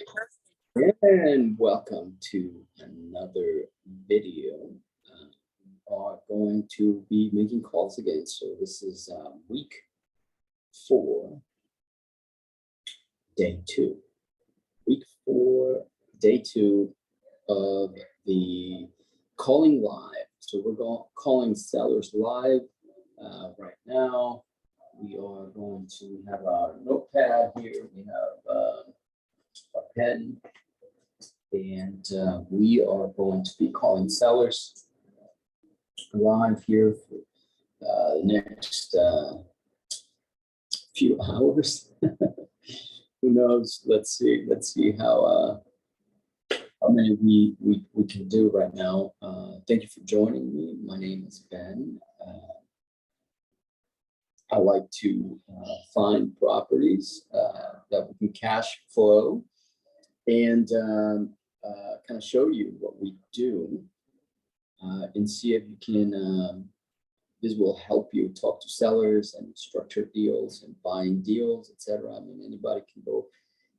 And welcome to another video. We are going to be making calls again. So this is week 4, day 2. Week 4, day 2 of the calling live. So we're calling sellers live right now. We are going to have our notepad here. We have a pen. And we are going to be calling sellers live here for the next few hours. Who knows? Let's see how many we can do right now. Thank you for joining me. My name is Ben. I like to find properties that we can cash flow and kind of show you what we do and see if you can, this will help you talk to sellers and structure deals and buying deals, etc. I mean, anybody can go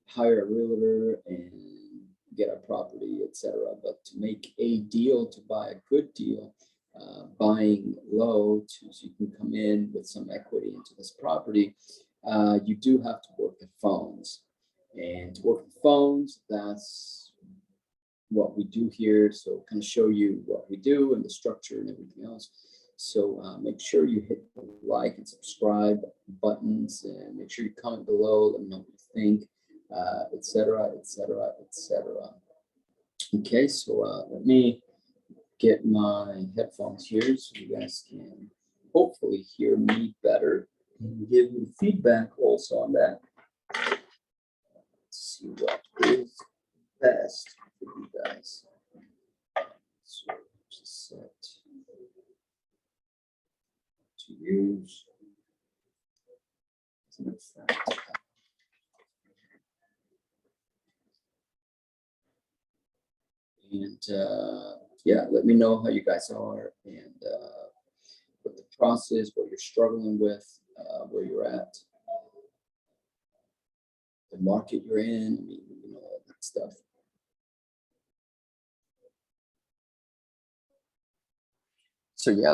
hire a realtor and get a property, etc. But to make a deal, to buy a good deal, buying low so you can come in with some equity into this property, you do have to work the phones. And to work the phones, that's what we do here. So kind of show you what we do and the structure and everything else. So make sure you hit the like and subscribe buttons, and make sure you comment below. Let me know what you think, etc., etc., etc. Okay, so let me get my headphones here so you guys can hopefully hear me better and give me feedback also on that. See what is best for you guys. So just set to use. And yeah, let me know how you guys are and what the process, what you're struggling with, where you're at, the market you're in. I mean, you know, all that stuff. So yeah,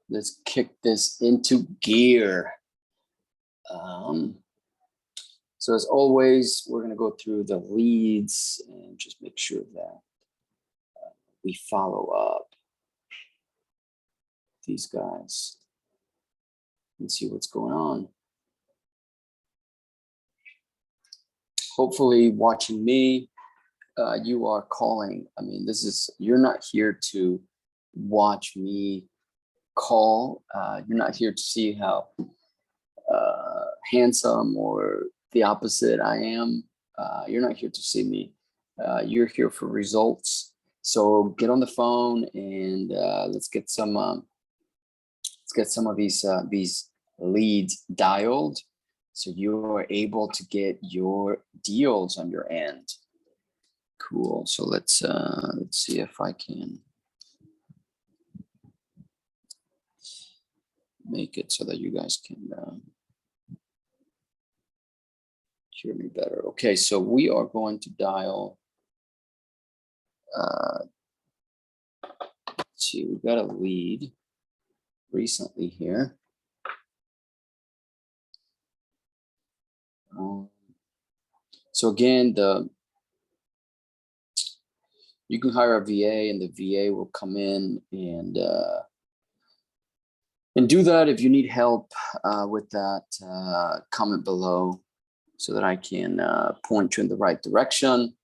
let's kick this into gear. So as always, we're going to go through the leads and just make sure that we follow up these guys and see what's going on. Hopefully watching me, you are calling. I mean, you're not here to watch me call. You're not here to see how handsome or the opposite I am. You're not here to see me. You're here for results. So get on the phone and let's get some of these leads dialed, so you are able to get your deals on your end. Cool. So let's see if I can make it so that you guys can hear me better. Okay, so we are going to dial. Let's see, we've got a lead recently here. So again, you can hire a VA, and the VA will come in and do that. If you need help with that, comment below so that I can point you in the right direction,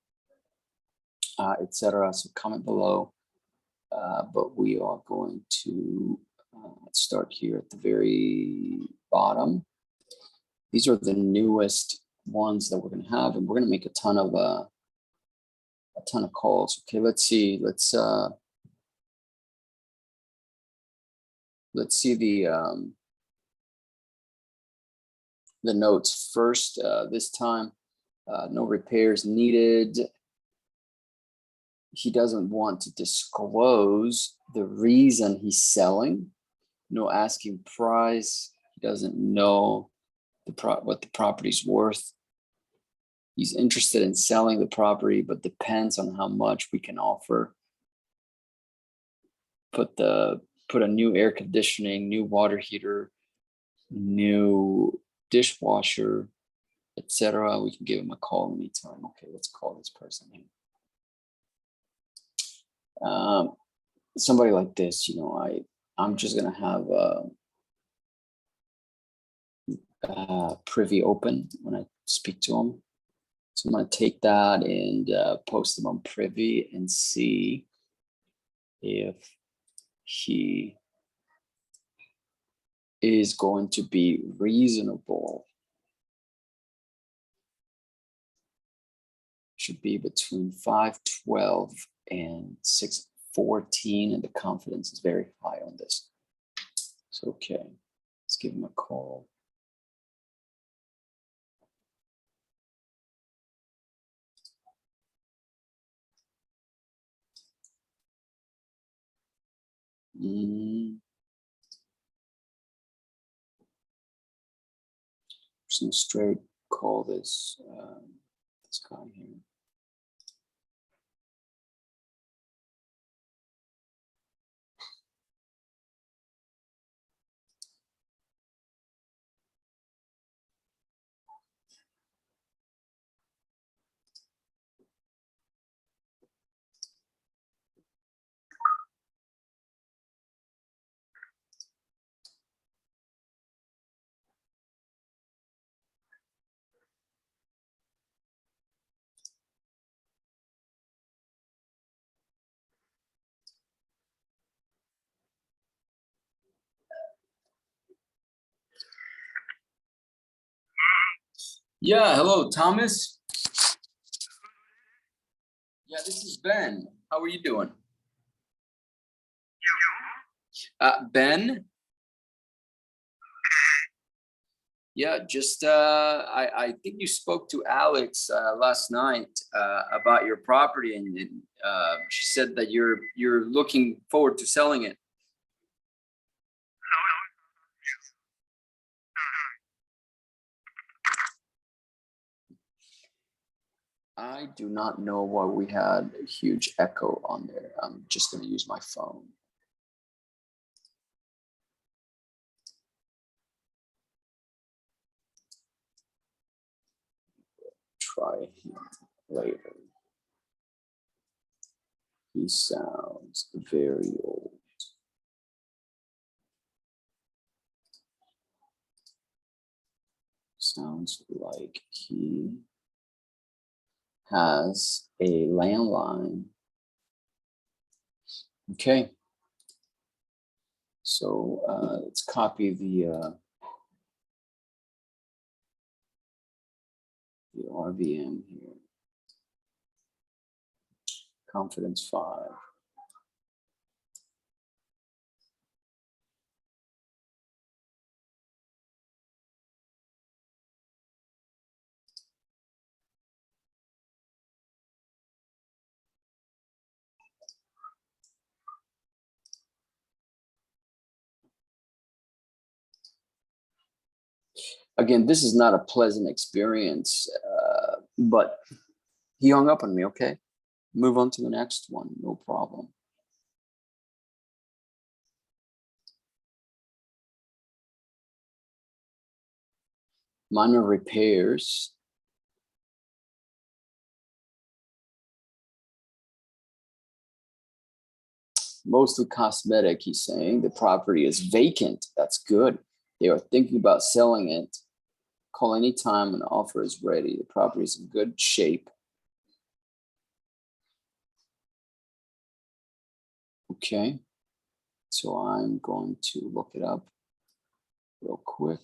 etc. So comment below. But we are going to start here at the very bottom. These are the newest ones that we're going to have, and we're going to make a ton of calls. Okay, let's see. Let's see the notes first. This time, no repairs needed. He doesn't want to disclose the reason he's selling. No asking price. He doesn't know what the property's worth. He's interested in selling the property, but depends on how much we can offer. Put a new air conditioning, new water heater, new dishwasher, etc. We can give him a call in the meantime. Okay, let's call this person here. Somebody like this, I'm just gonna have Privy open when I speak to him. So I'm gonna take that and post them on Privy and see if he is going to be reasonable. Should be between 512 and 614, and the confidence is very high on this. So okay, let's give him a call. Some straight call this guy here. Yeah, hello, Thomas. Yeah, this is Ben. How are you doing? Ben? Yeah, just I think you spoke to Alex last night about your property, and she said that you're looking forward to selling it. I do not know why we had a huge echo on there. I'm just going to use my phone. Try him later. He sounds very old. Sounds like he has a landline. Okay. So let's copy the RVM here. Confidence 5. Again, this is not a pleasant experience, but he hung up on me. Okay, move on to the next one. No problem. Minor repairs. Mostly cosmetic, he's saying. The property is vacant. That's good. They are thinking about selling it. Call anytime an offer is ready. The property is in good shape. Okay. So I'm going to look it up real quick.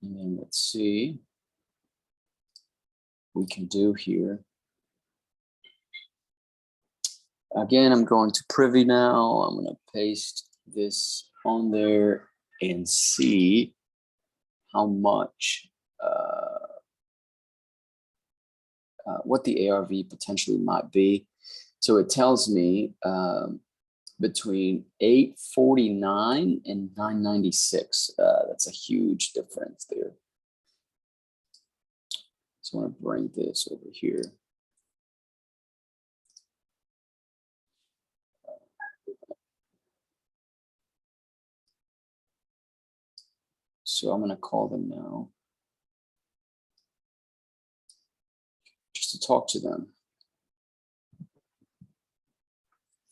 And then let's see what we can do here. Again, I'm going to Privy now. I'm going to paste this on there and see how much, what the ARV potentially might be. So it tells me between 849 and 996. That's a huge difference there. So I want to bring this over here. So I'm going to call them now just to talk to them.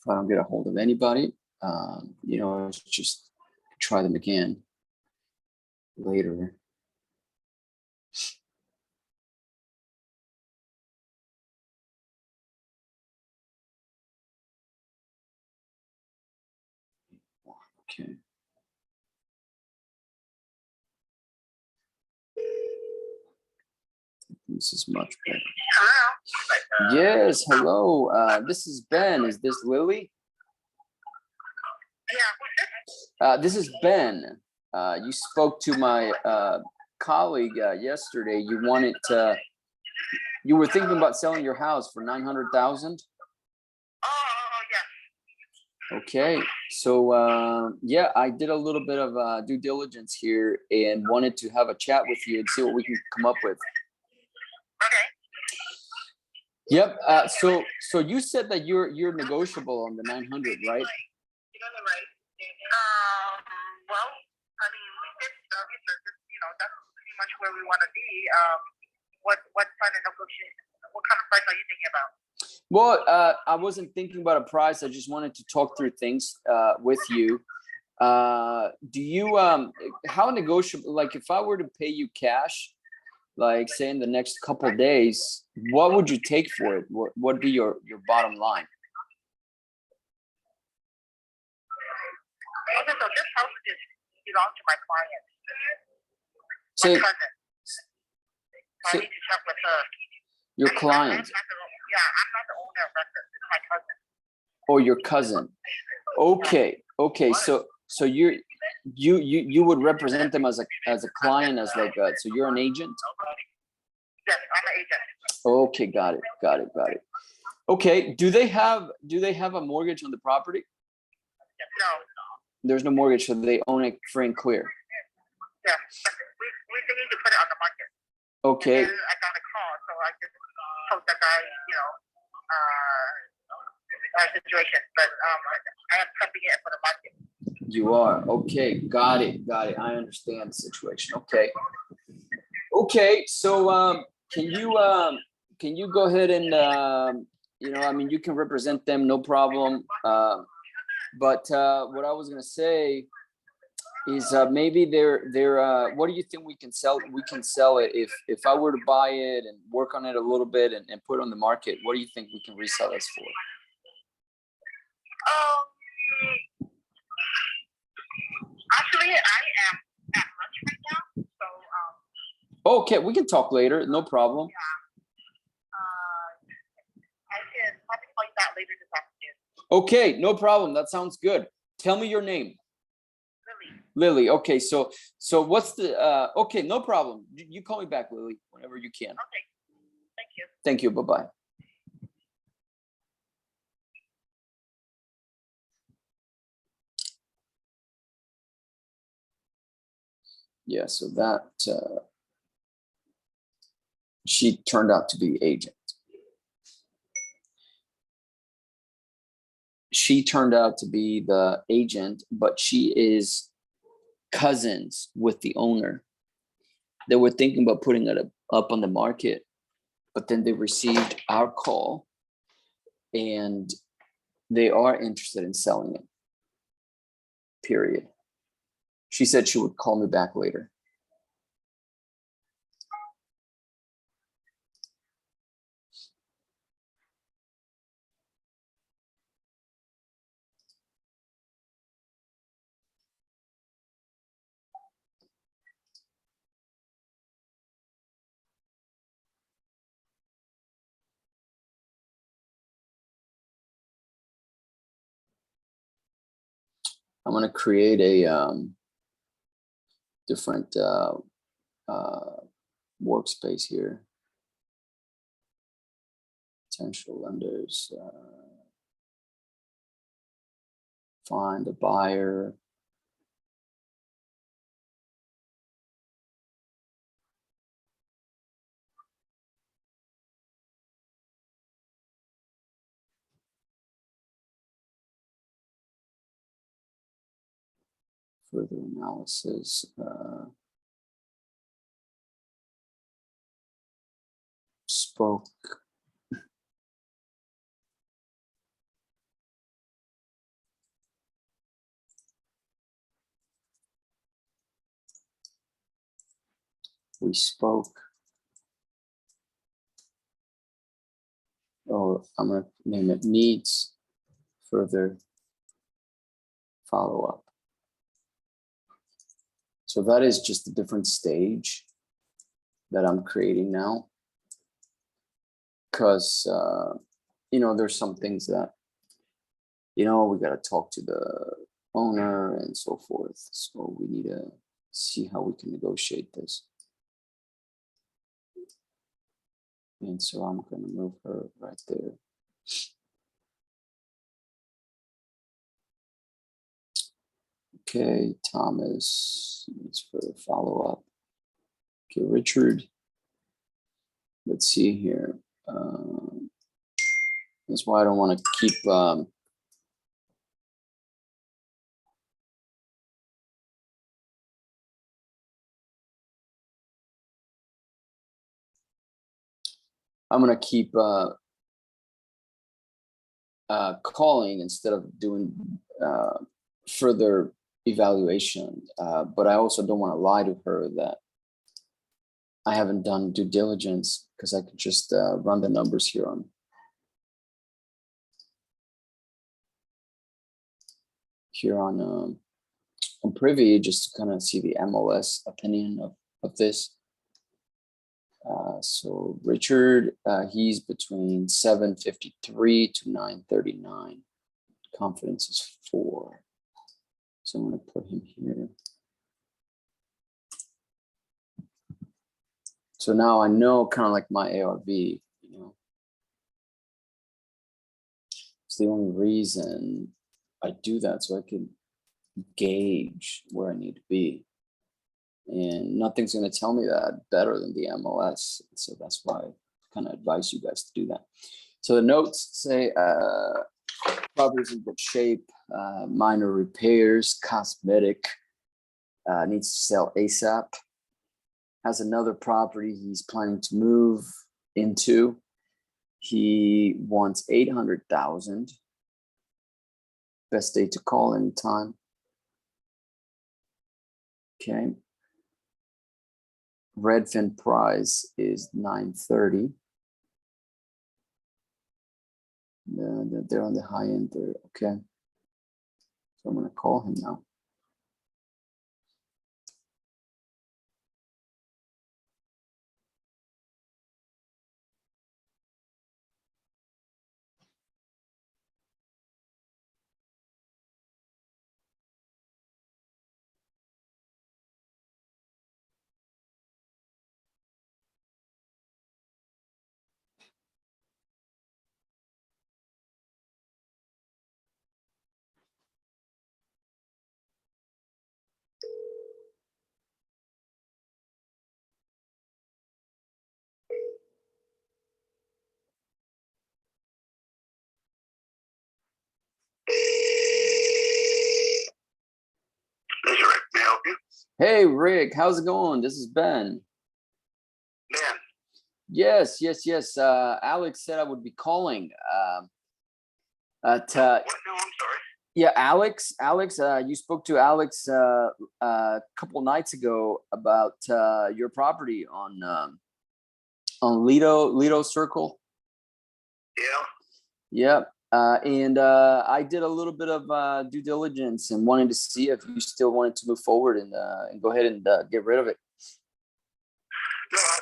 If I don't get a hold of anybody, you know, just try them again later. Okay. This is much better. Yes, hello. This is Ben. Is this Lily? This is Ben. You spoke to my colleague yesterday. You wanted to. You were thinking about selling your house for 900,000. Okay, so yeah, I did a little bit of due diligence here and wanted to have a chat with you and see what we can come up with. Yep. So you said that you're negotiable on the 900, right? Well, I mean, we did research. You know, that's pretty much where we want to be. What kind of negotiation? What kind of price are you thinking about? Well, I wasn't thinking about a price. I just wanted to talk through things with you. Do you how negotiable? Like, if I were to pay you cash, like say in the next couple of days, what would you take for it? What would be your bottom line? Okay, so this house belongs to my client. So, My cousin. So I need to check with her. Your client. I'm not the owner of record. It's my cousin. Or your cousin. Okay. So you would represent them as a client, as like so you're an agent? Yes, I'm an agent. Okay, got it. Okay, do they have a mortgage on the property? No. There's no mortgage, so they own it free and clear. Yeah, we need to put it on the market. Okay. And then I got a call, so I just told the guy, situation. But I am prepping it for the market. You are. Okay, got it. I understand the situation. Okay. So can you go ahead and I mean, you can represent them, no problem. But what I was gonna say is maybe they're what do you think we can sell? We can sell it if I were to buy it and work on it a little bit and put it on the market. What do you think we can resell this for? Actually, I am at lunch right now, so Okay, we can talk later. No problem. Yeah. I can probably call you back later this afternoon. Okay, no problem. That sounds good. Tell me your name. Lily. Okay, so what's the okay, no problem. You call me back, Lily, whenever you can. Okay. Thank you. Thank you. Bye-bye. Yeah, so that she turned out to be agent. She turned out to be the agent, but she is cousins with the owner. They were thinking about putting it up on the market, but then they received our call and they are interested in selling it, period. She said she would call me back later. I'm going to create a different workspace here. Potential lenders. find a buyer. Further analysis. Spoke. We spoke. Oh, I'm going to name it needs further follow-up. So that is just a different stage that I'm creating now. Because, you know, there's some things that, you know, we got to talk to the owner and so forth. So we need to see how we can negotiate this. And so I'm going to move her right there. Okay, Thomas needs further follow-up. Okay, Richard. Let's see here. That's why I don't want to keep I'm going to keep calling instead of doing further evaluation. But I also don't want to lie to her that I haven't done due diligence, because I could just run the numbers here on Privy, just to kind of see the MLS opinion of this. So Richard, he's between 753 to 939. Confidence is 4. So I'm going to put him here. So now I know kind of like my ARV, you know. It's the only reason I do that, so I can gauge where I need to be. And nothing's going to tell me that better than the MLS. So that's why I kind of advise you guys to do that. So the notes say property's in good shape, minor repairs, cosmetic, needs to sell ASAP. Has another property he's planning to move into. He wants 800,000. Best day to call anytime. Okay. Redfin price is 930. They're on the high end there. Okay. So I'm going to call him now. This is Rick. May I help you? Hey, Rick, how's it going? This is Ben. Ben. Yes. Alex said I would be calling. What? No, I'm sorry. Yeah, Alex, you spoke to Alex a couple nights ago about your property on Lido Circle. Yeah. Yep. And I did a little bit of due diligence and wanted to see if you still wanted to move forward and go ahead and get rid of it. No, I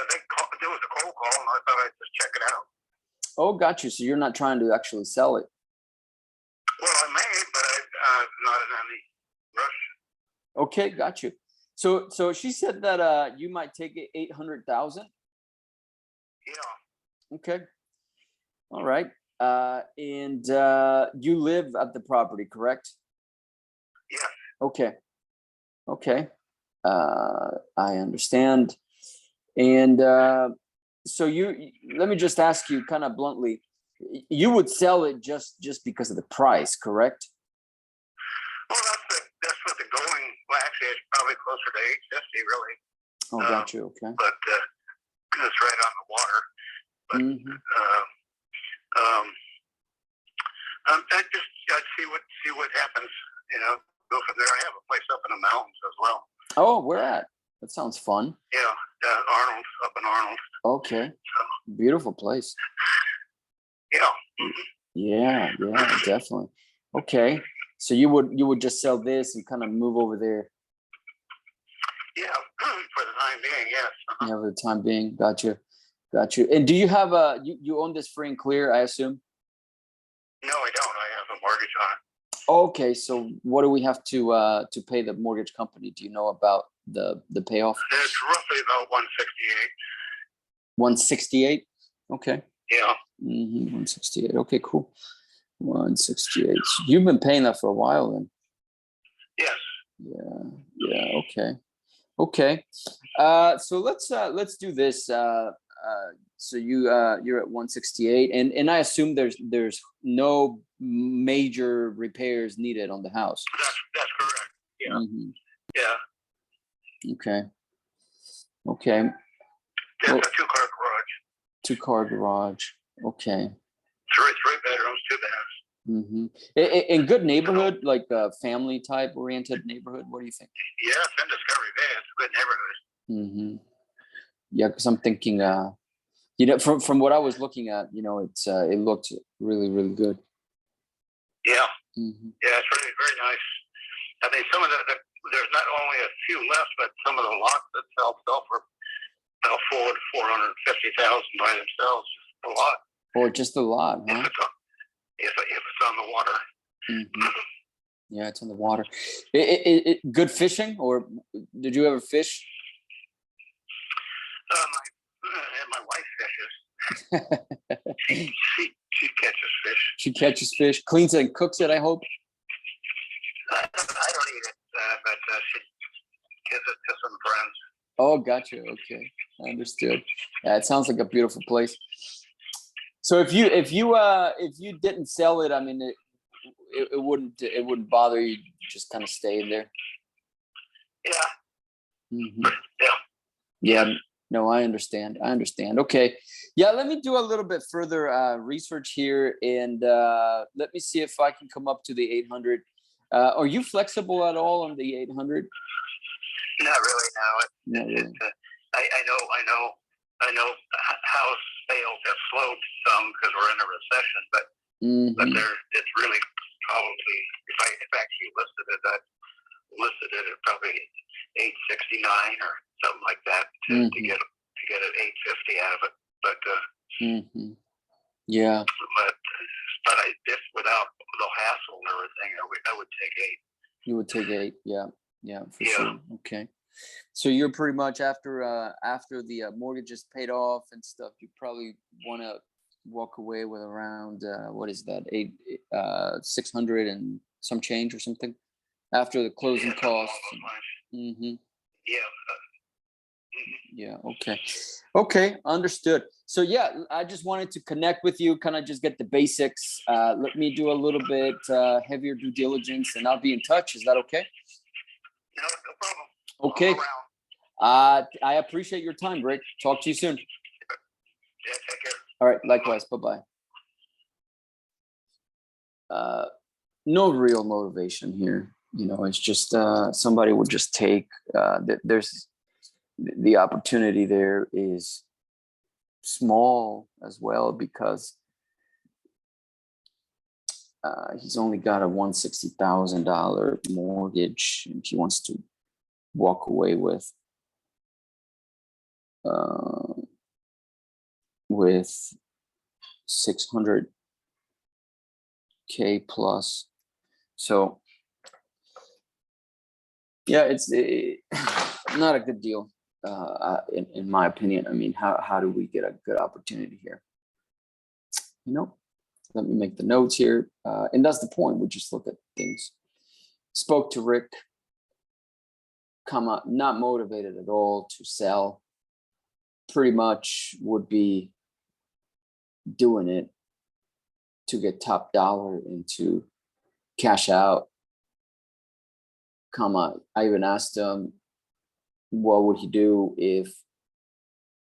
think there was a cold call, and I thought I'd just check it out. Oh, got you. So you're not trying to actually sell it. Well, I may, but I'm not in any rush. Okay, got you. So she said that you might take it 800,000. Yeah. Okay. All right. And you live at the property, correct? Yeah. Okay. Okay. I understand. And so let me just ask you kind of bluntly, you would sell it just because of the price, correct? Well, that's what the going. Well, actually, it's probably closer to 850, really. Oh, got you. Okay. But it's right on the water. But I'd see what happens. Go from there. I have a place up in the mountains as well. Oh, where at? That sounds fun. Yeah, Arnold, up in Arnold. Okay. So, beautiful place. Yeah. Yeah, definitely. Okay. So you would just sell this and kind of move over there. Yeah, for the time being, yes. Yeah, for the time being. Got you. And do you have you own this free and clear, I assume? No, I don't. I have a mortgage on it. Okay, so what do we have to pay the mortgage company? Do you know about the payoff? It's roughly about 168. 168. Okay. Yeah. 168. Okay, cool. 168. So you've been paying that for a while then. Yes. Yeah. Okay. So let's do this. So you're at 168, and I assume there's no major repairs needed on the house. That's correct. Yeah. Yeah. Okay. It's Well, a two-car garage. Two-car garage. Okay. Three bedrooms, 2 baths. In good neighborhood, like a family type oriented neighborhood. What do you think? Yeah, it's in Discovery Bay. It's a good neighborhood. Yeah, because I'm thinking, from what I was looking at, it looked really, really good. Yeah. Yeah, it's really very nice. I mean, some of there's not only a few left, but some of the lots that sell for about $450,000 by themselves. Just a lot. Or just a lot, huh? If it's on the water. Yeah, it's on the water. Good fishing, or did you ever fish? My wife fishes. She catches fish. She catches fish, cleans it and cooks it, I hope. I don't eat it, but she gives it to some friends. Oh, gotcha. Okay, understood. Yeah, it sounds like a beautiful place. So if you didn't sell it, I mean, it wouldn't bother you just kind of staying there. Yeah. Yeah. No, I understand. Okay. Yeah, let me do a little bit further research here, and let me see if I can come up to the 800. Are you flexible at all on the 800? Not really. Not really. I know house sales have slowed some because we're in a recession, but it's really probably, if I actually listed it at probably 869 or something like that to get an 850 out of it. But yeah. But I just without the hassle and everything, I would take 8. You would take 8, yeah, for sure. Okay. So you're pretty much after the mortgage is paid off and stuff, you probably want to walk away with around what is that, 600 and some change or something after the closing costs. Yeah. Okay. Understood. So yeah, I just wanted to connect with you, kind of just get the basics. Let me do a little bit heavier due diligence, and I'll be in touch. Is that okay? No problem. Okay. I appreciate your time, Rick. Talk to you soon. Yeah, take care. All right. Likewise. Bye-bye. No real motivation here. It's just somebody would just take there's the opportunity there is small as well, because he's only got a $160,000 mortgage, and he wants to walk away with $600K plus. So yeah, it's not a good deal in my opinion. I mean, how do we get a good opportunity here? let me make the notes here. And that's the point. We just look at things. Spoke to Rick, not motivated at all to sell. Pretty much would be doing it to get top dollar and to cash out. I even asked him what would he do if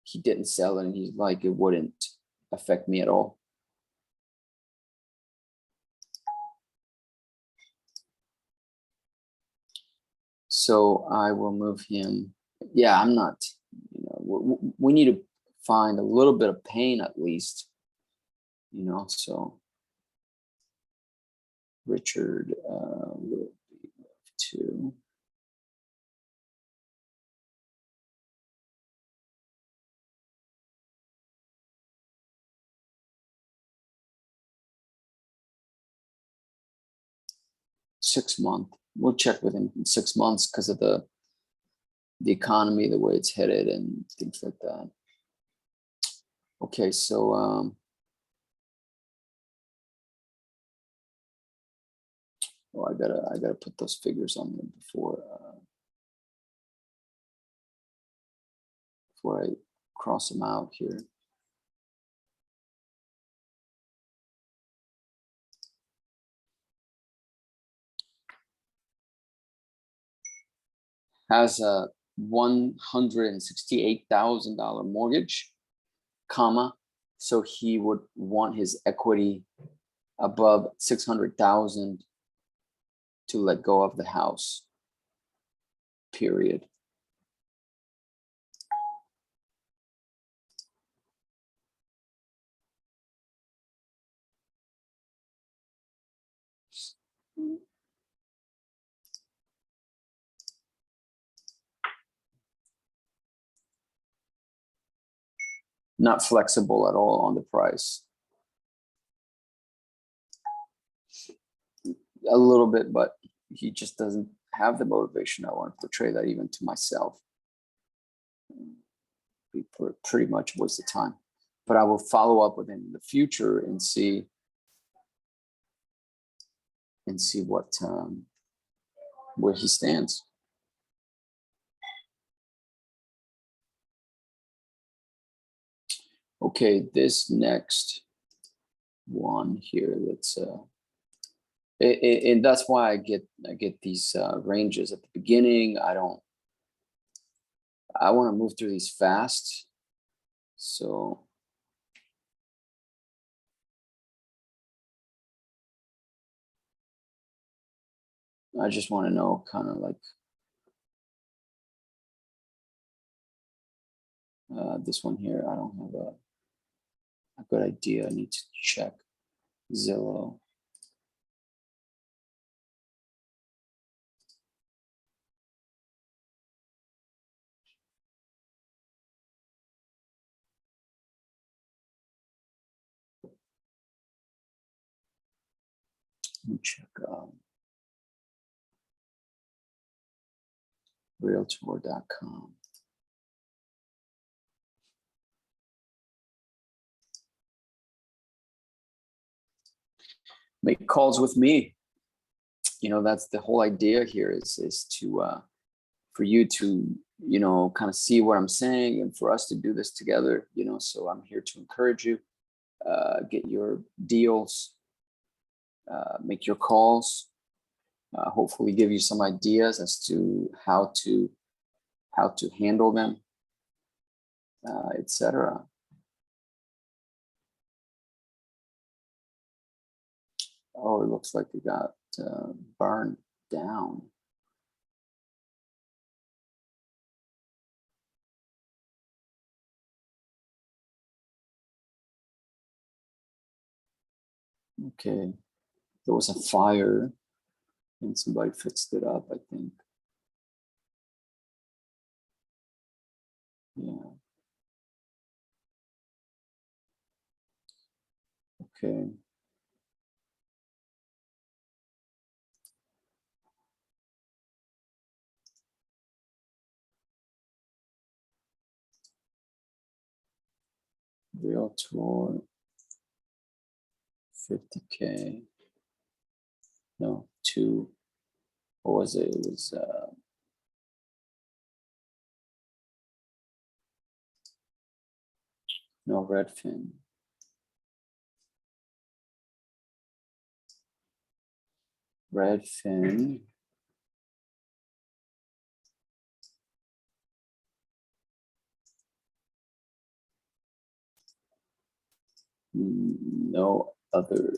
he didn't sell it, and he's like, it wouldn't affect me at all. So I will move him. Yeah, I'm not, we need to find a little bit of pain at least, so Richard will be moved to. Six-month. We'll check with him in 6 months because of the economy, the way it's headed, and things like that. Okay, so I gotta put those figures on there before I cross them out here. Has a $168,000 mortgage, so he would want his equity above 600,000 to let go of the house, period. Not flexible at all on the price. A little bit, but he just doesn't have the motivation. I want to portray that even to myself. Be pretty much a waste of time. But I will follow up with him in the future and see what where he stands. Okay, this next one here, let's and that's why I get these ranges at the beginning. I want to move through these fast, so I just want to know kind of like this one here. I don't have a good idea. I need to check Zillow. Let me check realtor.com. Make calls with me. That's the whole idea here is to for you to kind of see what I'm saying and for us to do this together. So I'm here to encourage you, get your deals, make your calls, hopefully give you some ideas as to how to handle them, etc. Oh, it looks like it got burned down. Okay, there was a fire and somebody fixed it up, I think. Yeah. Okay. Realtor 50K. No, 2. What was it? It was no, Redfin. Redfin. No other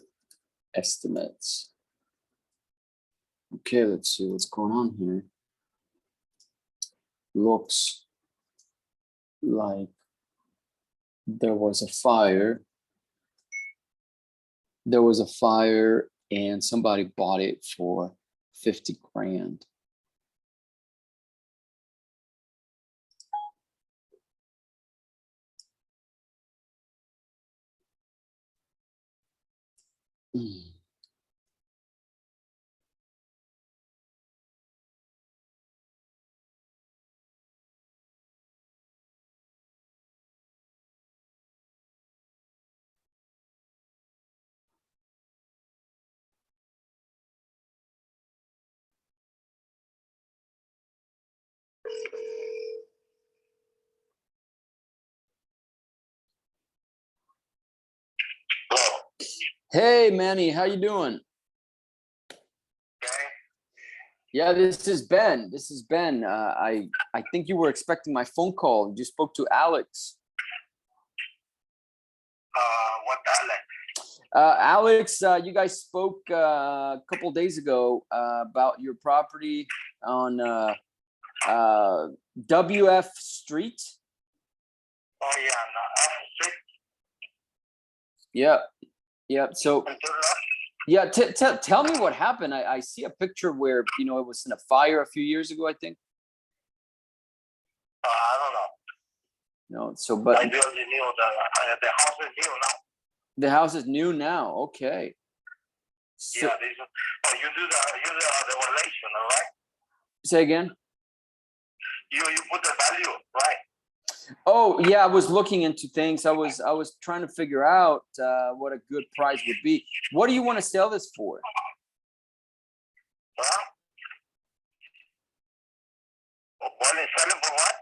estimates. Okay, let's see what's going on here. Looks like there was a fire. There was a fire and somebody bought it for 50 grand. Hey, Manny, how you doing? Okay. Yeah, this is Ben. This is Ben. I think you were expecting my phone call. You spoke to Alex. What Alex? Alex, you guys spoke a couple days ago about your property on WF Street. Oh yeah, no, Street. Yeah, yeah. So yeah, tell me what happened. I see a picture where it was in a fire a few years ago, I think. I don't know. No, so but I built the new the house is new now. the house is new now. Okay. So, Yeah, you do the relation, all right? say again. You put the value, right? Oh yeah, I was looking into things. I was trying to figure out what a good price would be. What do you want to sell this for? Huh? What is selling for what?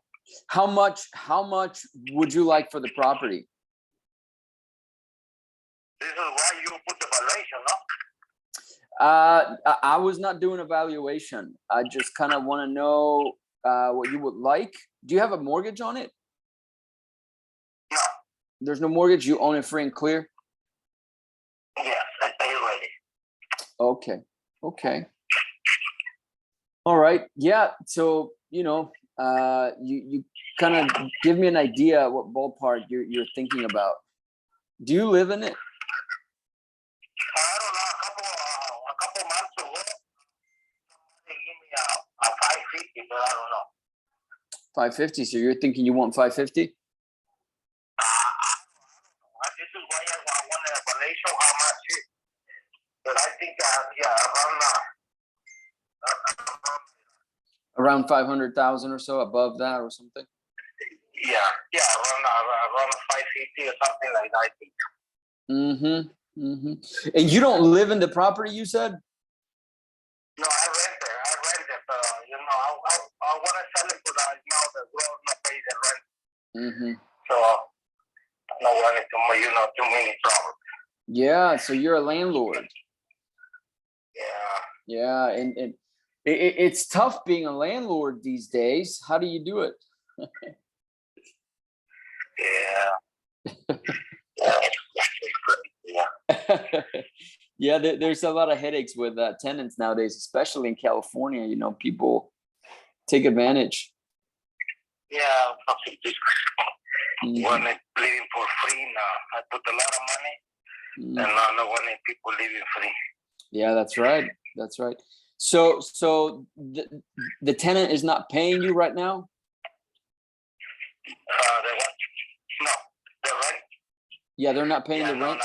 How much would you like for the property? This is why you put the valuation, no? I was not doing a valuation. I just kind of want to know what you would like. Do you have a mortgage on it? No. There's no mortgage. You own it free and clear? Yes, I pay ready. Okay. Okay. All right. Yeah. So, you kind of give me an idea what ballpark you're thinking about. Do you live in it? I don't know, a couple months ago, they gave me a 550, but I don't know. 550. So you're thinking you want 550? This is why I want a valuation, how much it. But I think, Around 500,000 or so, above that or something? around 550 or something like that, I think. Mm-hmm. Mm-hmm. And you don't live in the property, you said? No, I rent it, but, I want to sell it, but now the world not pay the rent. Mm-hmm. So, I don't want it too many trouble. Yeah, so you're a landlord. Yeah. Yeah, and it's tough being a landlord these days. How do you do it? Yeah. Yeah, there's a lot of headaches with tenants nowadays, especially in California. People take advantage. Yeah, when it's living for free now, I put a lot of money, and now no one people living free. Yeah, that's right. That's right. So the tenant is not paying you right now? The what? No, the rent. Yeah, they're not paying the rent. No. The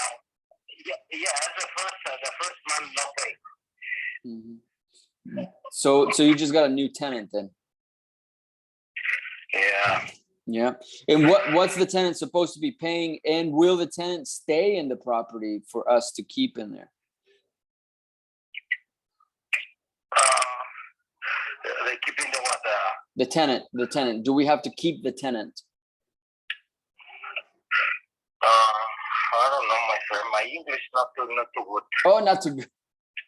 first month no pay. Mm-hmm. So you just got a new tenant then? Yeah. Yeah. And what's the tenant supposed to be paying? And will the tenant stay in the property for us to keep in there? They keep in the what? The tenant. Do we have to keep the tenant? I don't know, my friend. My English not too good. Oh, not too good.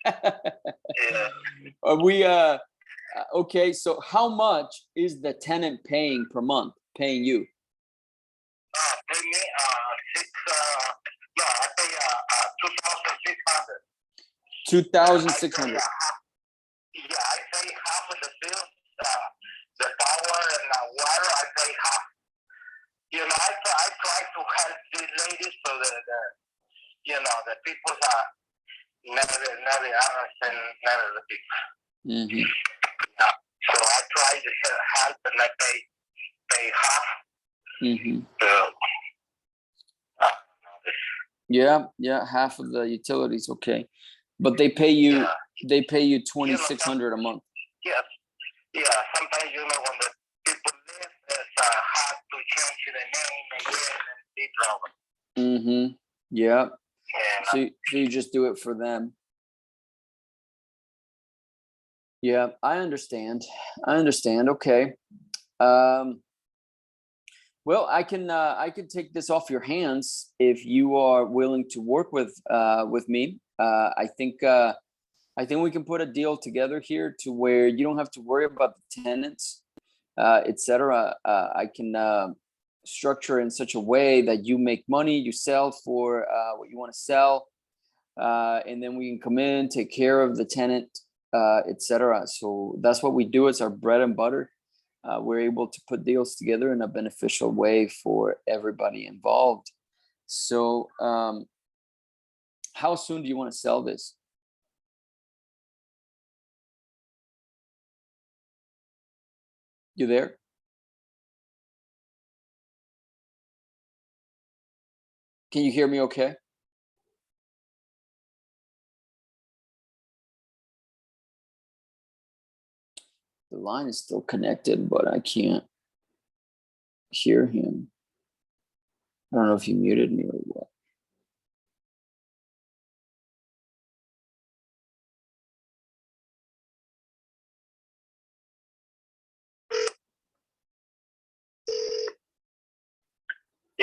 Yeah. Are we okay, so how much is the tenant paying per month? Paying you? Pay me I pay 2,600. 2,600. Yeah, I pay half of the bill, the power and water. I pay half. You know, I try to help these ladies so that the people never understand never the people. Mm-hmm. Yeah. So I try to help and I pay half. Mm-hmm. Yeah, half of the utilities, okay. But they pay you 2,600 a month. Yes. Yeah, sometimes when the people live, it's hard to change the name again and be problem. Mm-hmm. Yeah. And, so you just do it for them. Yeah, I understand. Okay. Well, I can take this off your hands if you are willing to work with me. I think we can put a deal together here to where you don't have to worry about the tenants, etc. I can structure in such a way that you make money, you sell for what you want to sell, and then we can come in, take care of the tenant, etc. So that's what we do. It's our bread and butter. We're able to put deals together in a beneficial way for everybody involved. So, how soon do you want to sell this? You there? Can you hear me okay? The line is still connected, but I can't hear him. I don't know if he muted me or what.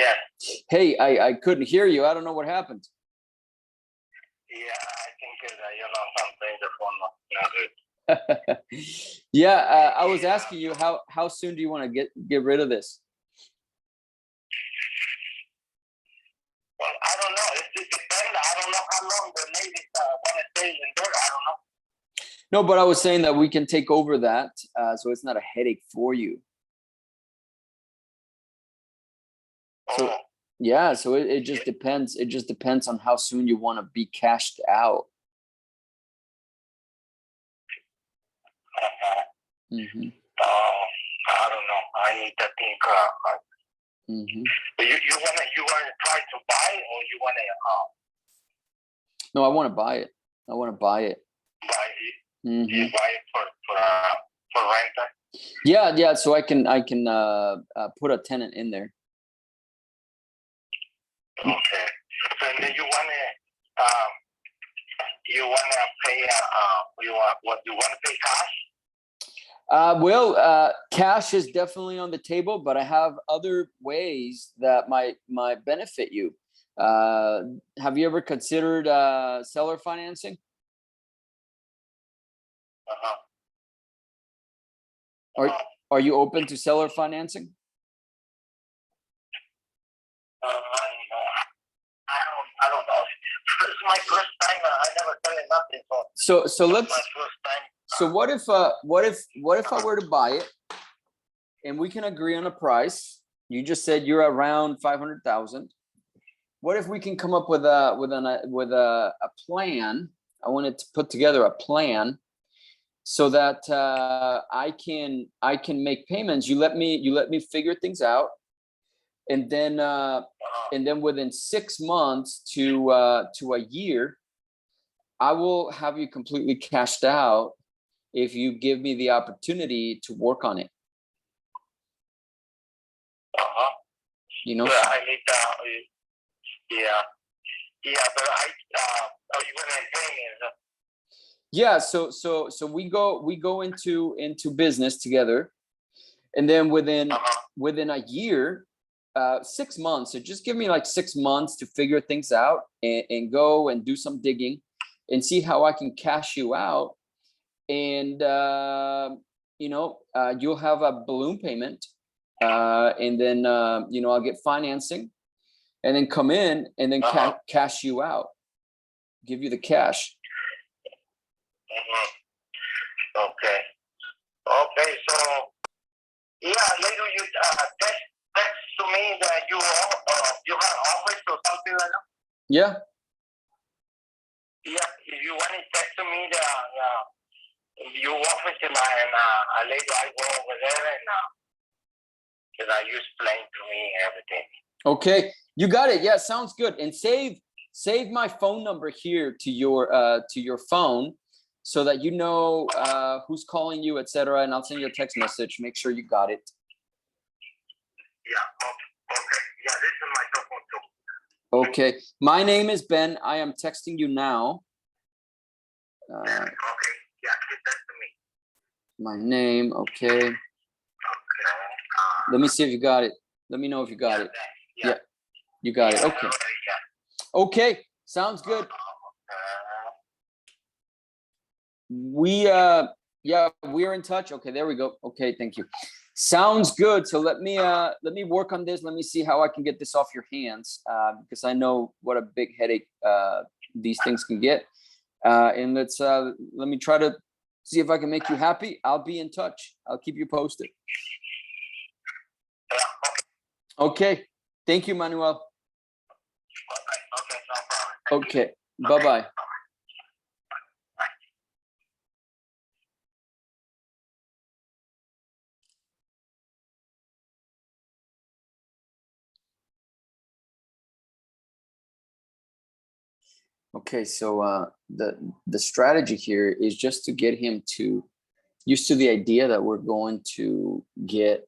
yeah. Hey, I couldn't hear you. I don't know what happened. Yeah, I think something the phone not good. Yeah, I was asking you how soon do you want to get rid of this? Well, I don't know. It depends. I don't know how long the ladies want to stay in there. I don't know. No, but I was saying that we can take over that, so it's not a headache for you. So yeah, so it just depends. It just depends on how soon you want to be cashed out. Mm-hmm. I don't know. I need to think. Mm-hmm. You wanna try to buy, or you wanna No, I want to buy it. Buy it. Mm-hmm. You buy it for rent? Yeah. So I can put a tenant in there. Okay. So then you wanna pay you wanna pay cash? Well, cash is definitely on the table, but I have other ways that might benefit you. Have you ever considered seller financing? Are you open to seller financing? I don't know. This is my first time. I never done nothing. So let's. My first time. So what if I were to buy it, and we can agree on a price? You just said you're around 500,000. What if we can come up with a plan? I wanted to put together a plan so that I can make payments. You let me figure things out, and then within 6 months to a year, I will have you completely cashed out if you give me the opportunity to work on it. You know. Yeah, I need. Yeah. Yeah, but oh, you went and pay me. Yeah. So we go into business together, and then within a year, 6 months. So just give me like 6 months to figure things out and go and do some digging and see how I can cash you out. And you'll have a balloon payment, and then I'll get financing, and then come in and then cash you out, give you the cash. Okay. Okay. So yeah, later you text to me that you have offers or something like that. Yeah. Yeah. If you want to text to me you offer to my and later I go over there and you explain to me everything. Okay, you got it. Yeah, sounds good. And save my phone number here to your phone, so that you know who's calling you, etc. And I'll send you a text message. Make sure you got it. Yeah. Okay. Yeah, this is my cell phone too. Okay. My name is Ben. I am texting you now. Okay. Yeah, text to me. My name. Okay. Okay. Let me see if you got it. Let me know if you got it. Yeah. You got it. Okay. Okay. Sounds good. We're in touch. Okay, there we go. Okay, thank you. Sounds good. So let me work on this. Let me see how I can get this off your hands, because I know what a big headache these things can get. And let me try to see if I can make you happy. I'll be in touch. I'll keep you posted. Okay. Thank you, Manuel. Okay. Bye-bye. Okay, so the strategy here is just to get him used to the idea that we're going to get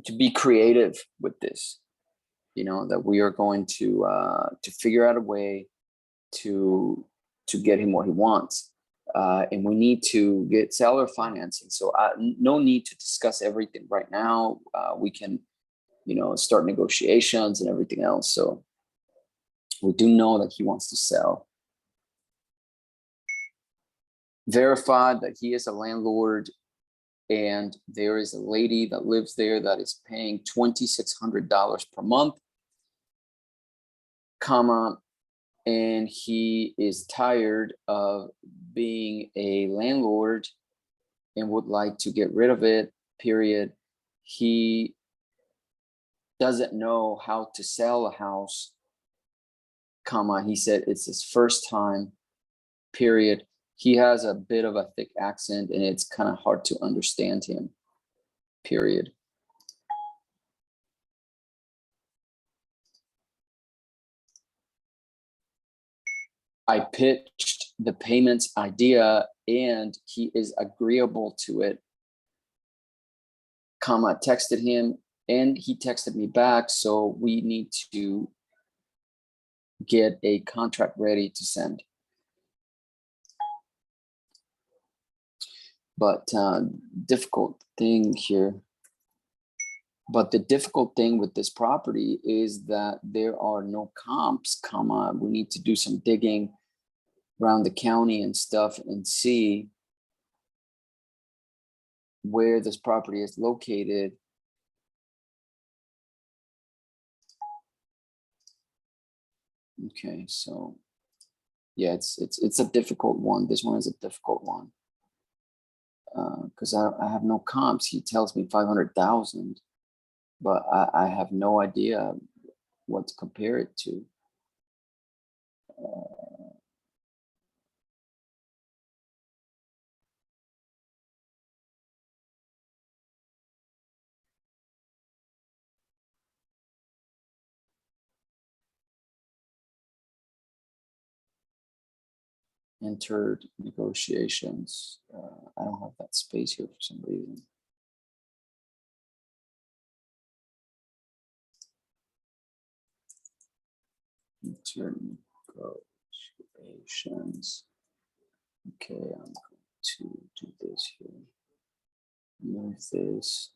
to be creative with this. That we are going to figure out a way to get him what he wants, and we need to get seller financing. So no need to discuss everything right now. We can start negotiations and everything else. So we do know that he wants to sell. Verified that he is a landlord, and there is a lady that lives there that is paying $2,600 per month, and he is tired of being a landlord and would like to get rid of it, period. He doesn't know how to sell a house, he said it's his first time, period. He has a bit of a thick accent and it's kind of hard to understand him, period. I pitched the payments idea and he is agreeable to it, texted him and he texted me back. So we need to get a contract ready to send. But difficult thing here. But the difficult thing with this property is that there are no comps, we need to do some digging around the county and stuff and see where this property is located. Okay, so yeah, it's a difficult one. This one is a difficult one because I have no comps. He tells me 500,000, but I have no idea what to compare it to. Entered negotiations. I don't have that got space here for some reason. Return negotiations. Okay, I'm going to do this here. Move this.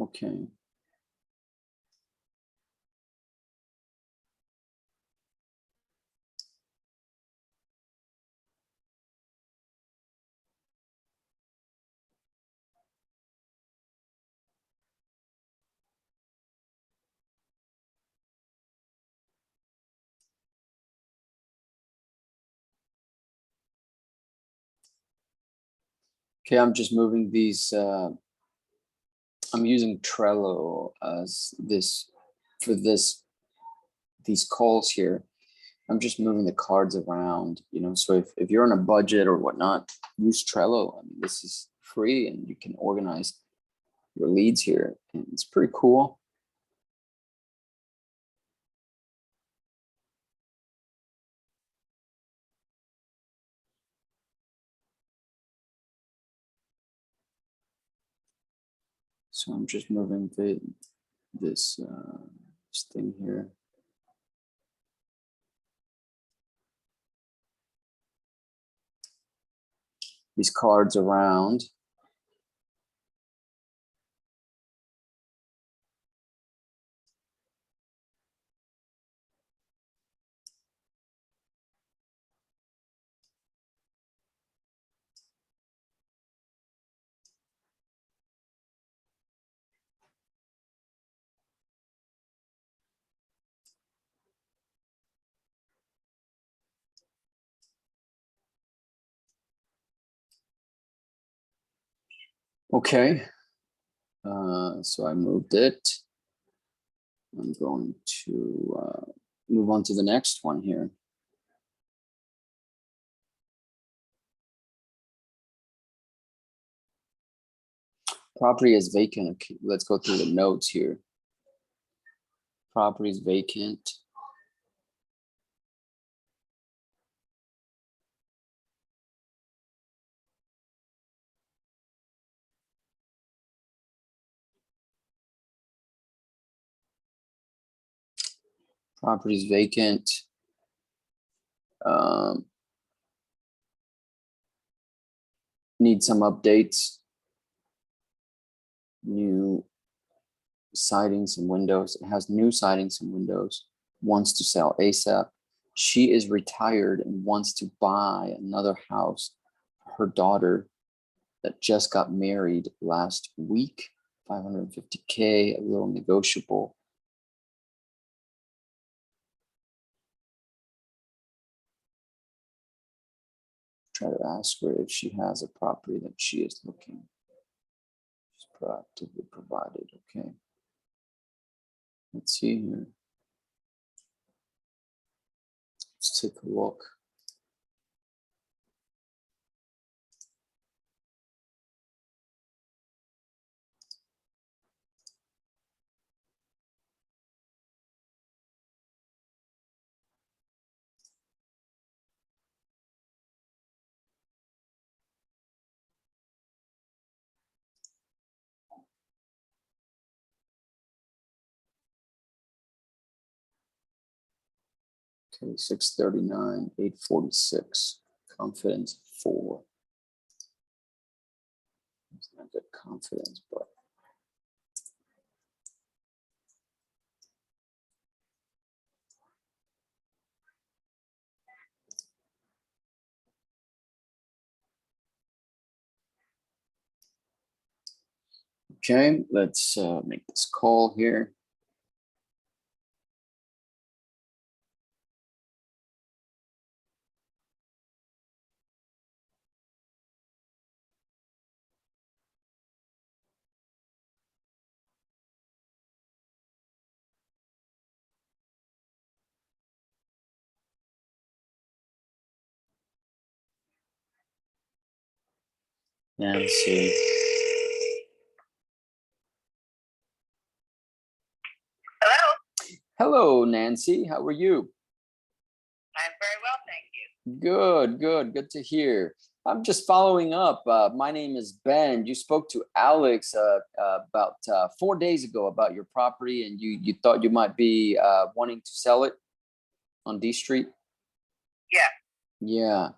Okay. Okay, I'm just moving these. I'm using Trello as this for these calls here. I'm just moving the cards around, you know. So if you're on a budget or whatnot, use Trello. I mean, this is free and you can organize your leads here. And it's pretty cool. So I'm just moving this thing here. These cards around. Okay, so I moved it. I'm going to move on to the next one here. Property is vacant. Okay, let's go through the notes here. Property is vacant. Property is vacant. Need some updates. New sidings and windows. It has new sidings and windows. Wants to sell ASAP. She is retired and wants to buy another house for her daughter that just got married last week. 550K, a little negotiable. Try to ask her if she has a property that she is looking. She's proactively provided. Okay. Let's see here. Let's take a look. Okay, 639, 846. Confidence 4. It's not good confidence, but okay, let's make this call here. Nancy. Hello. Hello, Nancy. How are you? I'm very well, thank you. Good to hear. I'm just following up. My name is Ben. You spoke to Alex about 4 days ago about your property, and you thought you might be wanting to sell it on D Street. Yeah. Yeah.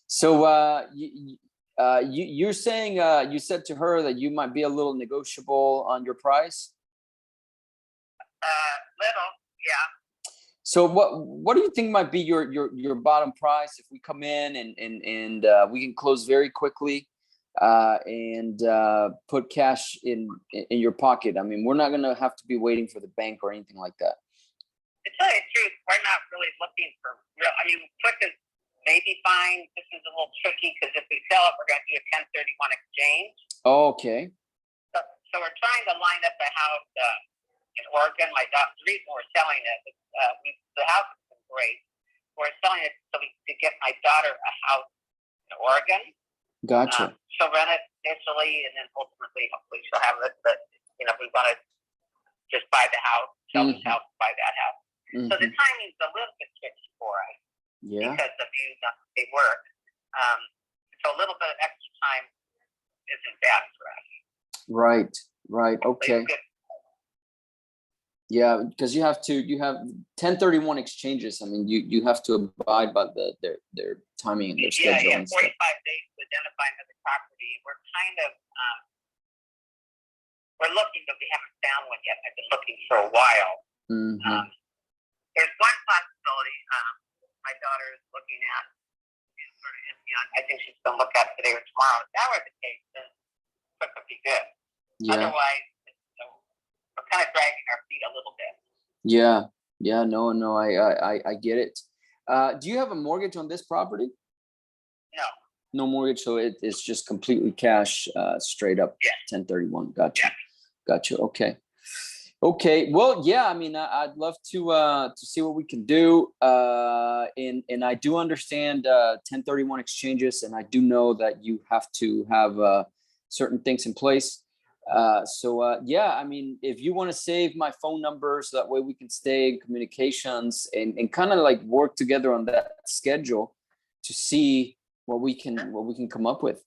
So you're saying you said to her that you might be a little negotiable on your price. Little. Yeah. So what do you think might be your bottom price if we come in and we can close very quickly and put cash in your pocket? I mean, we're not gonna have to be waiting for the bank or anything like that. To tell you the truth, we're not really looking for real. I mean, quick is maybe fine. This is a little tricky because if we sell it, we're going to do a 1031 exchange. Oh, okay. So we're trying to line up a house in Oregon. The reason we're selling it is the house has been great. We're selling it so we could get my daughter a house in Oregon. Gotcha. She'll rent it initially, and then ultimately, hopefully, she'll have it. But we want to just buy the house, sell this house, buy that house. So the timing's a little bit tricky for us. Yeah. Because of you, they work. So a little bit of extra time isn't bad for us. Right. Okay. Yeah, because you have 1031 exchanges. I mean, you have to abide by their timing and their schedule. Yeah, 45 and stuff. days to identify another property. We're kind of we're looking, but we haven't found one yet. I've been looking for a while. There's one possibility my daughter is looking at. I think she's going to look at today or tomorrow. If that were the case, then it would be good. Yeah. Otherwise, we're kind of dragging our feet a little bit. Yeah. No. I get it. Do you have a mortgage on this property? No. No mortgage, so it's just completely cash, straight up. Yeah. 1031. Gotcha. Yeah. Gotcha. Okay. Well, yeah. I mean, I'd love to see what we can do. And I do understand 1031 exchanges, and I do know that you have to have certain things in place. So yeah, I mean, if you want to save my phone number so that way we can stay in communications and kind of like work together on that schedule to see what we can come up with.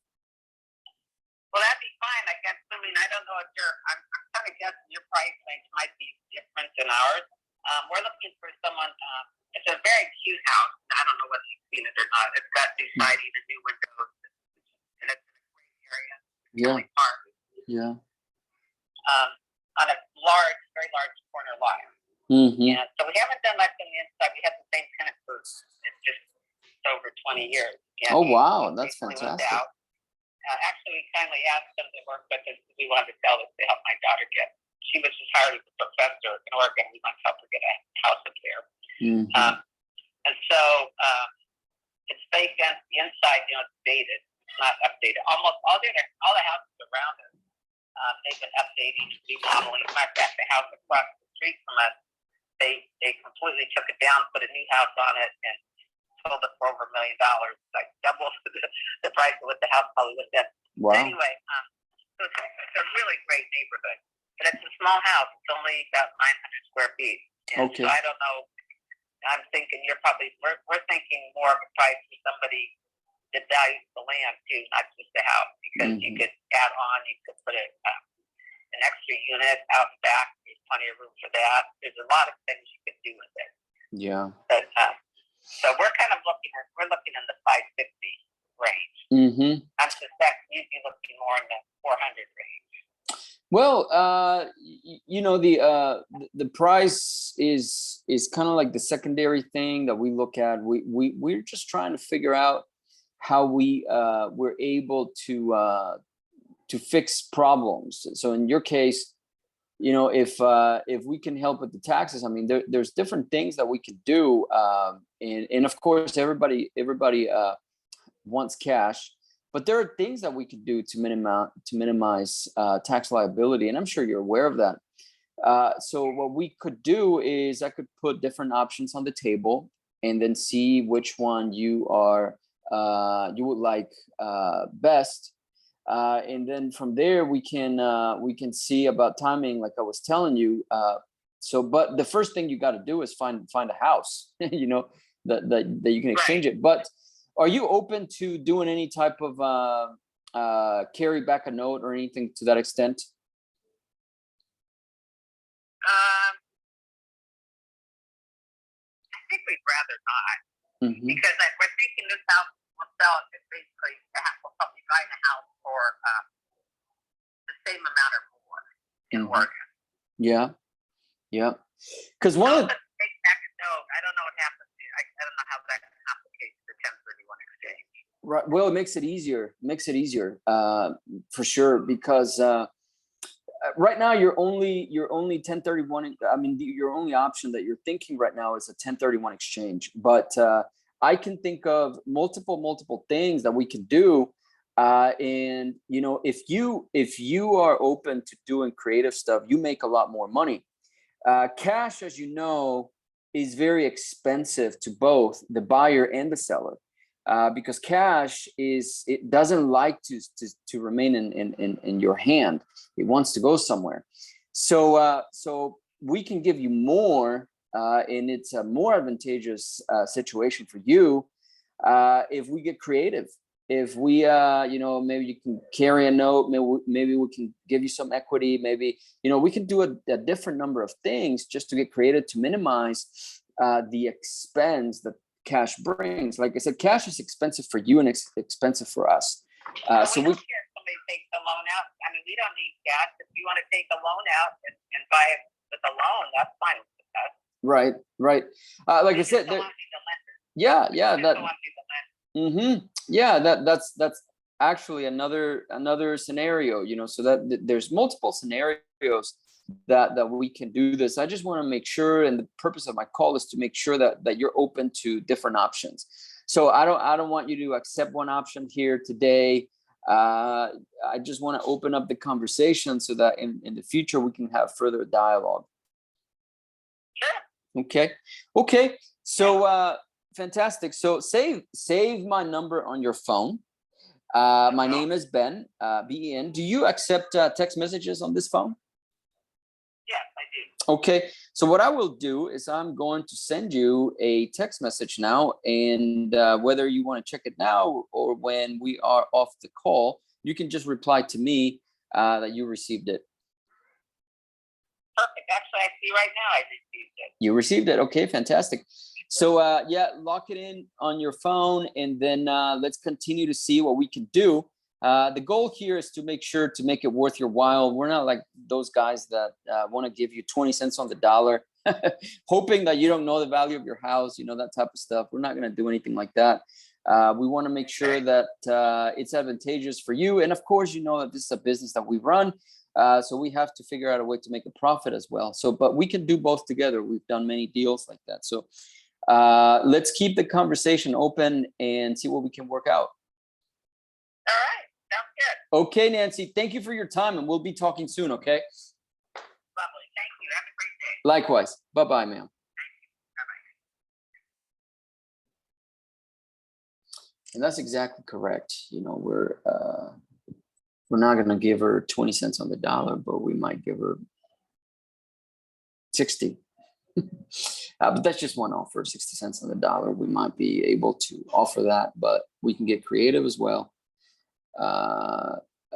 Well, that'd be fine. I guess. I mean, I don't know if I'm kind of guessing your price range might be different than ours. We're looking for someone. It's a very cute house. I don't know whether you've seen it or not. It's got new siding and new windows, and it's in a great area. Yeah. Park. Yeah. On a very large corner lot. And so we haven't done much on the inside. We have the same tenant for it's just over 20 years. And oh wow, that's fantastic. Actually, we kindly asked them to work with us because we wanted to sell this to help my daughter get. She was just hired as a professor in Oregon. We want to help her get a house up there. And so it's vacant. The inside, it's dated. It's not updated. Almost all the houses around us, they've been updating, remodeling. In fact, the house across the street from us, they completely took it down, put a new house on it, and sold it for over $1 million, like double the price of what the house probably was then. Wow. But anyway, so it's a really great neighborhood, but it's a small house. It's only about 900 square feet. And okay. So I don't know. I'm thinking we're thinking more of a price for somebody that values the land too, not just the house, because you could add on, you could put an extra unit out and back. There's plenty of room for that. There's a lot of things you could do with it. Yeah. But so we're kind of looking in the 550 range. I suspect you'd be looking more in the 400 range. Well, the price is kind of like the secondary thing that we look at. We're just trying to figure out how we're able to fix problems. So in your case, if we can help with the taxes, I mean, there's different things that we could do, and of course, everybody wants cash, but there are things that we could do to minimize tax liability, and I'm sure you're aware of that. So what we could do is I could put different options on the table, and then see which one you would like best. And then from there we can see about timing, like I was telling you. But the first thing you got to do is find a house, you know, that you can exchange it. But are you open to doing any type of carry back a note or anything to that extent? I think we'd rather not, Mm-hmm. because we're thinking this house will sell it basically. We'll probably buy the house for the same amount or more in Oregon. Yeah, yeah. Because one of the take back a note, I don't know what happens. I don't know how that complicates the 1031 exchange. right. Well, it makes it easier. For sure, because right now your only 1031. I mean, your only option that you're thinking right now is a 1031 exchange. But I can think of multiple things that we can do. And you know, if you are open to doing creative stuff, you make a lot more money. Cash, as you know, is very expensive to both the buyer and the seller, because cash it doesn't like to remain in your hand. It wants to go somewhere. So we can give you more, and it's a more advantageous situation for you if we get creative. If we you know, maybe you can carry a note, maybe we can give you some equity, maybe, you know, we can do a different number of things just to get creative, to minimize the expense that cash brings. Like I said, cash is expensive for you and expensive for us. So we don't care if somebody takes the loan out. I mean, we don't need cash. If you want to take the loan out and buy it with a loan, that's fine with us. Right. Like I said, yeah, that's actually another scenario, you know, so that there's multiple scenarios that we can do this. I just want to make sure, and the purpose of my call is to make sure that you're open to different options. So I don't want you to accept one option here today. I just want to open up the conversation so that in the future we can have further dialogue. Sure. Okay. So fantastic. So save my number on your phone. My name is Ben, Ben. Do you accept text messages on this phone? Yes, I do. Okay. So what I will do is I'm going to send you a text message now, and whether you want to check it now or when we are off the call, you can just reply to me that you received it. Perfect. Actually, I see right now I received it. You received it. Okay, fantastic. So yeah, lock it in on your phone, and then let's continue to see what we can do. The goal here is to make sure to make it worth your while. We're not like those guys that want to give you 20 cents on the dollar, hoping that you don't know the value of your house, you know, that type of stuff. We're not going to do anything like that. We want to make sure that it's advantageous for you. And of course, you know that this is a business that we run. So we have to figure out a way to make a profit as well. So, but we can do both together. We've done many deals like that. So let's keep the conversation open and see what we can work out. All right. Sounds good. Okay, Nancy, thank you for your time, and we'll be talking soon, okay? Lovely. Thank you. Have a great day. Likewise. Bye-bye, ma'am. Thank you. Bye-bye. And that's exactly correct. You know, we're not going to give her 20 cents on the dollar, but we might give her 60. But that's just one offer, 60 cents on the dollar. We might be able to offer that, but we can get creative as well.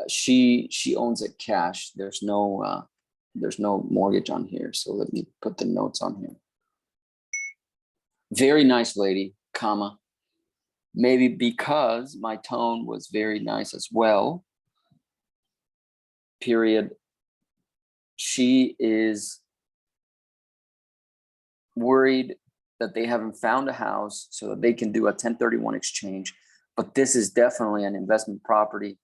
She owns it cash. There's no mortgage on here. So let me put the notes on here. Very nice lady, comma. Maybe because my tone was very nice as well. Period. She is worried that they haven't found a house so that they can do a 1031 exchange. But this is definitely an investment property.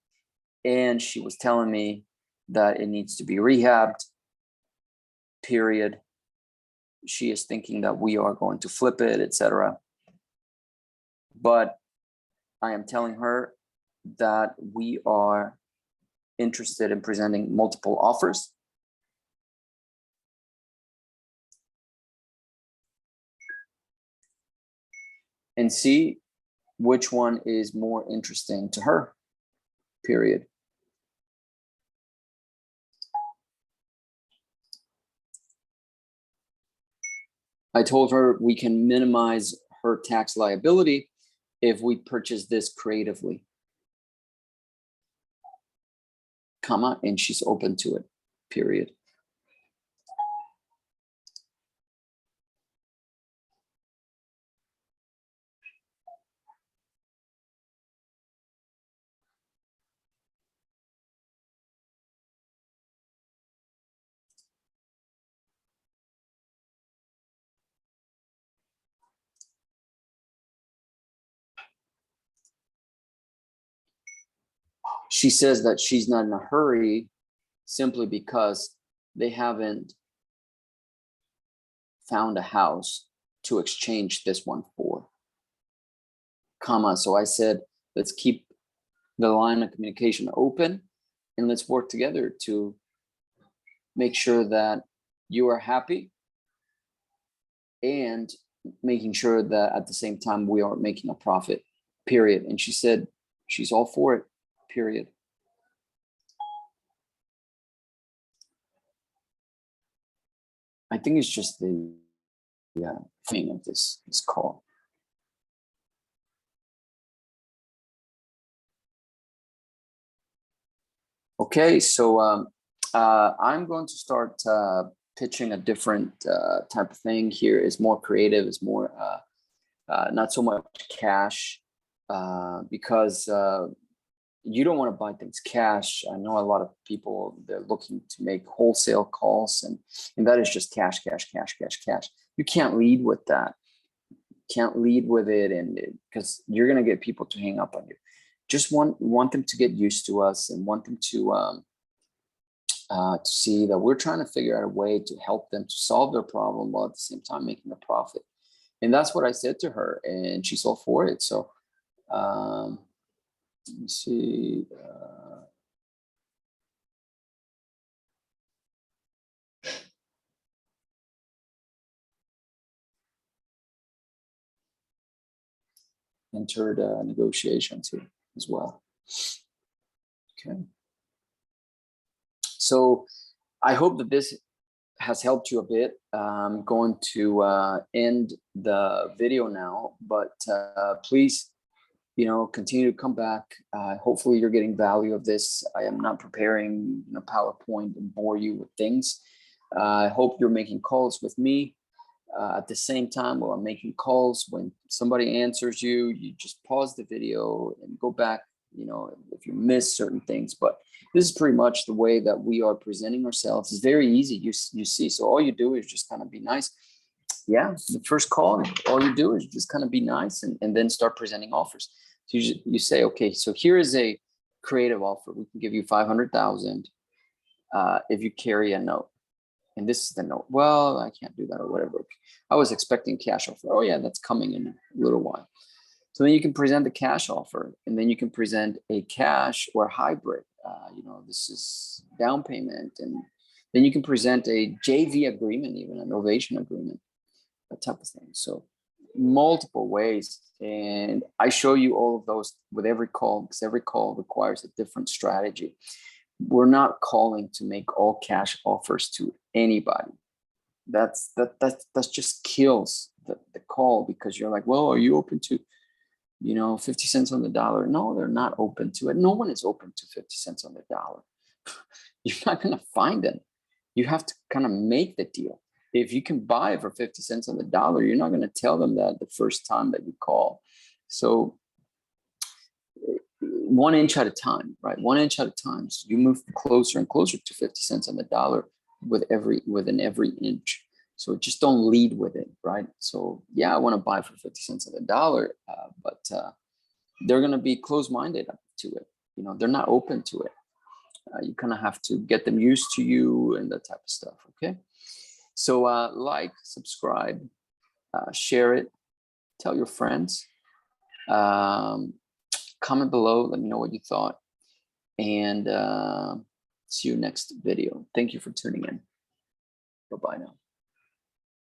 And she was telling me that it needs to be rehabbed. Period. She is thinking that we are going to flip it, etc. But I am telling her that we are interested in presenting multiple offers. And see which one is more interesting to her, period. I told her we can minimize her tax liability if we purchase this creatively, comma, and she's open to it, period. She says that she's not in a hurry simply because they haven't found a house to exchange this one for, comma. So I said, let's keep the line of communication open and let's work together to make sure that you are happy and making sure that at the same time we are making a profit, period. And she said she's all for it, period. I think it's just the thing of this call. Okay, so I'm going to start pitching a different type of thing here. It's more creative, it's more not so much cash, because you don't want to buy things cash. I know a lot of people, they're looking to make wholesale calls, and that is just cash. You can't lead with that. Can't lead with it, and because you're going to get people to hang up on you. Just want them to get used to us and want them to see that we're trying to figure out a way to help them to solve their problem while at the same time making a profit. And that's what I said to her, and she's all for it. So let me see. Entered negotiations here as well. Okay. So I hope that this has helped you a bit. I'm going to end the video now, but please, continue to come back. Hopefully you're getting value of this. I am not preparing PowerPoint and bore you with things. I hope you're making calls with me. At the same time, while I'm making calls, when somebody answers you, you just pause the video and go back, if you miss certain things. But this is pretty much the way that we are presenting ourselves. It's very easy, you see. So all you do is just kind of be nice. Yeah, the first call, all you do is just kind of be nice and then start presenting offers. So you say, okay, so here is a creative offer. We can give you 500,000 if you carry a note. And this is the note. Well, I can't do that or whatever. I was expecting cash offer. Oh yeah, that's coming in a little while. So then you can present the cash offer, and then you can present a cash or hybrid. This is down payment, and then you can present a JV agreement, even an novation agreement, that type of thing. So multiple ways, and I show you all of those with every call, because every call requires a different strategy. We're not calling to make all cash offers to anybody. That just kills the call, because you're like, well, are you open to 50 cents on the dollar? No, they're not open to it. No one is open to 50 cents on the dollar. You're not going to find them. You have to kind of make the deal. If you can buy for 50 cents on the dollar, you're not going to tell them that the first time that you call. So 1 inch at a time, right? 1 inch at a time. So you move closer and closer to 50 cents on the dollar within every inch. So just don't lead with it, right? So yeah, I want to buy for 50 cents on the dollar, but they're going to be closed-minded to it. They're not open to it. You kind of have to get them used to you and that type of stuff. Okay. So like, subscribe, share it, tell your friends, comment below, let me know what you thought, and see you next video. Thank you for tuning in. Bye-bye now.